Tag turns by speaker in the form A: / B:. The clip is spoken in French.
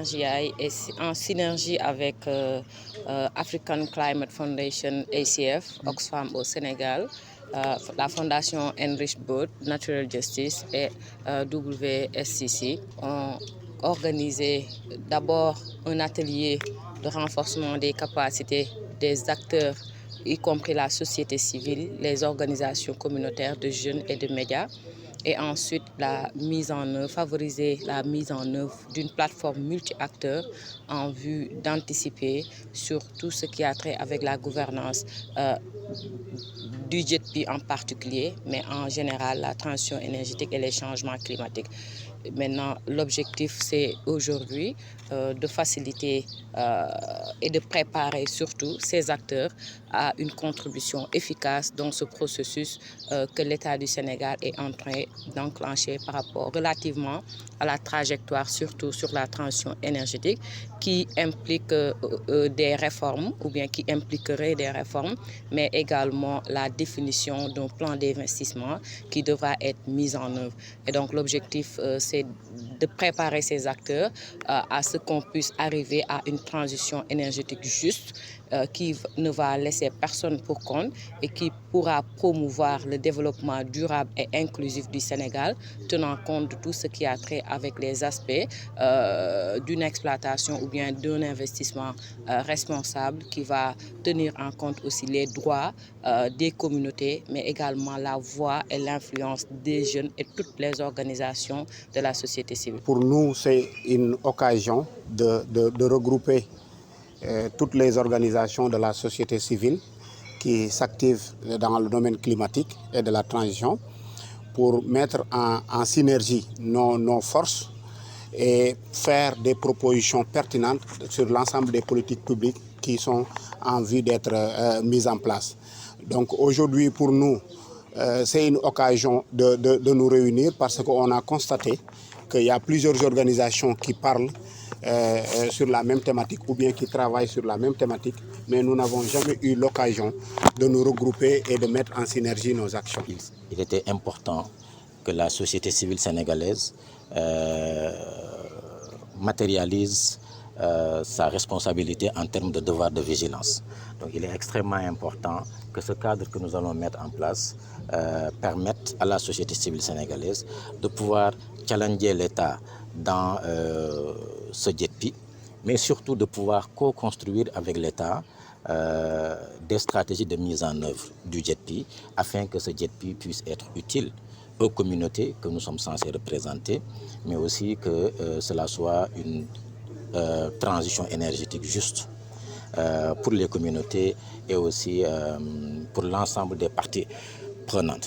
A: Energy est en synergie avec African Climate Foundation ACF, Oxfam au Sénégal, la fondation Enrich Boat, Natural Justice et WSCC ont organisé d'abord un atelier de renforcement des capacités des acteurs, y compris la société civile, les organisations communautaires de jeunes et de médias. Et ensuite, favoriser la mise en œuvre d'une plateforme multi-acteurs en vue d'anticiper sur tout ce qui a trait avec la gouvernance du JETP en particulier, mais en général la transition énergétique et les changements climatiques. Maintenant, l'objectif, c'est aujourd'hui de faciliter et de préparer surtout ces acteurs à une contribution efficace dans ce processus que l'État du Sénégal est en train d'enclencher par rapport relativement à la trajectoire, surtout sur la transition énergétique, qui implique des réformes ou bien qui impliquerait des réformes, mais également la définition d'un plan d'investissement qui devra être mis en œuvre. Et donc l'objectif, c'est de préparer ces acteurs à ce qu'on puisse arriver à une transition énergétique juste qui ne va laisser personne pour compte et qui pourra promouvoir le développement durable et inclusif du Sénégal, tenant compte de tout ce qui a trait avec les aspects d'une exploitation ou bien d'un investissement responsable qui va tenir en compte aussi les droits des communautés, mais également la voix et l'influence des jeunes et toutes les organisations de la société civile.
B: Pour nous, c'est une occasion de regrouper toutes les organisations de la société civile qui s'activent dans le domaine climatique et de la transition pour mettre en synergie nos forces et faire des propositions pertinentes sur l'ensemble des politiques publiques qui sont en vue d'être mises en place. Donc aujourd'hui, pour nous, c'est une occasion de nous réunir parce qu'on a constaté qu'il y a plusieurs organisations qui parlent sur la même thématique ou bien qui travaillent sur la même thématique, mais nous n'avons jamais eu l'occasion de nous regrouper et de mettre en synergie nos actions.
C: Il était important que la société civile sénégalaise matérialise sa responsabilité en termes de devoir de vigilance. Donc il est extrêmement important que ce cadre que nous allons mettre en place permette à la société civile sénégalaise de pouvoir challenger l'État dans ce JETP, mais surtout de pouvoir co-construire avec l'État des stratégies de mise en œuvre du JETP afin que ce JETP puisse être utile aux communautés que nous sommes censés représenter, mais aussi que cela soit une transition énergétique juste pour les communautés et aussi pour l'ensemble des parties prenantes.